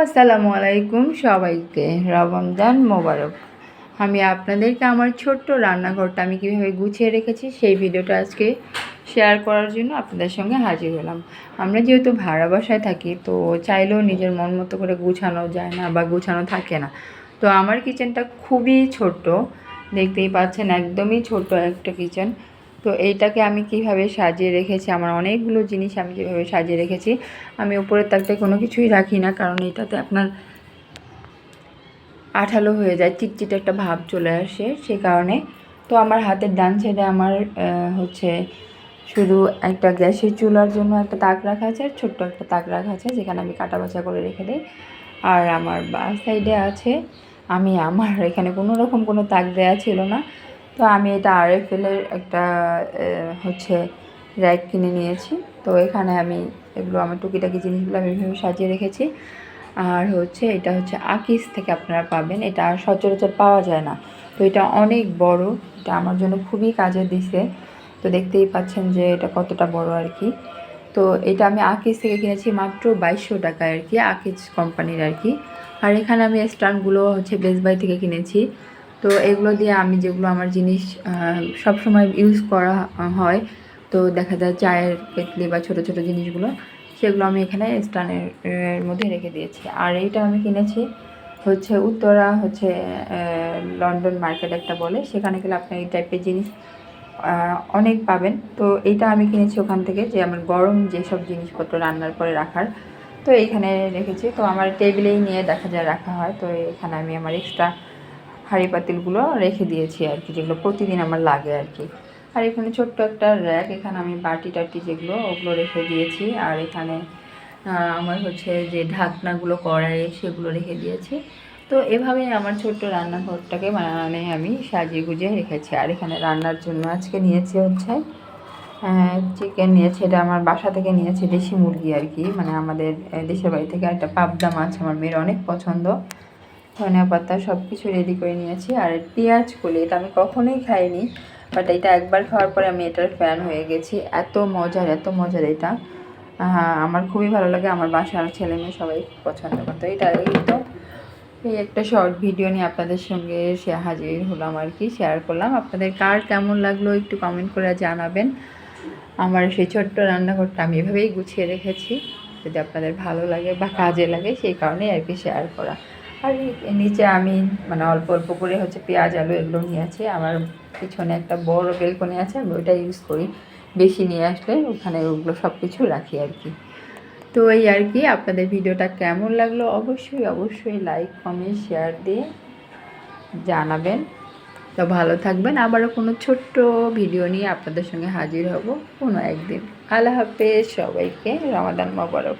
আসসালামু আলাইকুম সবাইকে, রমজান মোবারক। আমি আপনাদেরকে আমার ছোট্ট রান্নাঘরটা আমি কীভাবে গুছিয়ে রেখেছি সেই ভিডিওটা আজকে শেয়ার করার জন্য আপনাদের সঙ্গে হাজির হলাম। আমরা যেহেতু ভাড়া বাসায় থাকি, তো চাইলেও নিজের মন মতো করে গুছানো যায় না বা গুছানো থাকে না। তো আমার কিচেনটা খুবই ছোট্ট, দেখতেই পাচ্ছেন, একদমই ছোট্ট একটা কিচেন। তো এইটাকে আমি কিভাবে সাজিয়ে রেখেছি, আমার অনেকগুলো জিনিস আমি যেভাবে সাজিয়ে রেখেছি, আমি উপরের তাকটায় কোনো কিছুই রাখি না, কারণ এটাতে আপনার আঠালো হয়ে যায়, চিটচিটে একটা ভাব চলে আসে, সে কারণে। তো আমার হাতের ডান সাইডে আমার হচ্ছে শুধু একটা গ্যাসের চুলার জন্য একটা তাক রাখা আছে, আর ছোট্ট একটা তাক রাখা আছে যেখানে আমি কাটা বাছা করে রেখে দিই। আর আমার বাঁ সাইডে আছে, আমার এখানে কোনো রকম কোনো তাক দেওয়া ছিল না, তো আমি এটা আরএফএলের একটা হচ্ছে র্যাক কিনে নিয়েছি। তো এখানে আমি এগুলো আমার টুকিটাকি জিনিসগুলো আমি এইভাবে সাজিয়ে রেখেছি। আর হচ্ছে এটা হচ্ছে আকিস থেকে আপনারা পাবেন, এটা সচরাচর পাওয়া যায় না। তো এটা অনেক বড়, এটা আমার জন্য খুবই কাজে দিছে। তো দেখতেই পাচ্ছেন যে এটা কতটা বড় আর কি। তো এটা আমি আকিস থেকে কিনেছি মাত্র 2200 টাকায় আর কি, আকিস কোম্পানির আর কি। আর এখানে আমি স্ট্যান্ডগুলো হচ্ছে বেস্ট বাই থেকে কিনেছি। তো এগুলো দিয়ে আমি যেগুলো আমার জিনিস সব সময় ইউজ করা হয়, তো দেখা যায় চায়ের কেটলি বা ছোটো ছোটো জিনিসগুলো, সেগুলো আমি এখানে স্ট্যান্ডের মধ্যে রেখে দিয়েছি। আর এইটা আমি কিনেছি হচ্ছে উত্তরা হচ্ছে লন্ডন মার্কেট একটা বলে, সেখানে গেলে আপনি এই টাইপের জিনিস অনেক পাবেন। তো এইটা আমি কিনেছি ওখান থেকে, যে আমার গরম যেসব জিনিসপত্র রান্নার পরে রাখার, তো এইখানে রেখেছি। তো আমার টেবিলেই নিয়ে দেখা যায় রাখা হয়। তো এখানে আমি আমার এক্সট্রা হাঁড়ি পাতিলগুলো রেখে দিয়েছি আর কি, যেগুলো প্রতিদিন আমার লাগে আর কি। আর এখানে ছোট্ট একটা র্যাক, এখানে আমি বাটি টাটি যেগুলো ওগুলো রেখে দিয়েছি। আর এখানে আমার হচ্ছে যে ঢাকনাগুলো কড়াই সেগুলো রেখে দিয়েছি। তো এভাবে আমার ছোট্ট রান্নাঘরটাকে মানে আমি সাজিয়ে গুজিয়ে রেখেছি। আর এখানে রান্নার জন্য আজকে নিয়েছি হচ্ছে চিকেন নিয়েছি, এটা আমার বাসা থেকে নিয়েছি, দেশি মুরগি আর কি, মানে আমাদের দেশের বাড়ি থেকে। একটা পাবদা মাছ আমার মেয়ের অনেক পছন্দ। ধনিয়া পাতা সব কিছু রেডি করে নিয়েছি। আর পেঁয়াজ কলি, এটা আমি কখনোই খাইনি, বাট এটা একবার খাওয়ার পরে আমি এটার ফ্যান হয়ে গেছি। এত মজার এটা, আমার খুবই ভালো লাগে, আমার বাসার ছেলে মেয়ে সবাই খুব পছন্দ করতো এটা। এই একটা শর্ট ভিডিও নিয়ে আপনাদের সঙ্গে হাজির হলাম আর কি, শেয়ার করলাম। আপনাদের কার কেমন লাগলো একটু কমেন্ট করে জানাবেন। আমার সেই ছোট্ট রান্নাঘরটা আমি এভাবেই গুছিয়ে রেখেছি, যদি আপনাদের ভালো লাগে বা কাজে লাগে সেই কারণেই আর কি শেয়ার করা। আর নিচে আমি মানে অল্প অল্প করে হচ্ছে পেঁয়াজ আলু এগুলো নিয়েছি। আমার পিছনে একটা বড় বেলকনি আছে, আমি ওইটা ইউজ করি, বেশি নিয়ে আসলে ওখানে ওগুলো সব কিছু রাখি আর কি। তো এই আর কি, আপনাদের ভিডিওটা কেমন লাগলো অবশ্যই লাইক কমেন্ট শেয়ার দিয়ে জানাবেন। তো ভালো থাকবেন, আবারও কোনো ছোট্ট ভিডিও নিয়ে আপনাদের সঙ্গে হাজির হব কোনো একদিন। আল্লাহ হাফেজ, সবাইকে রমাদান মোবারক।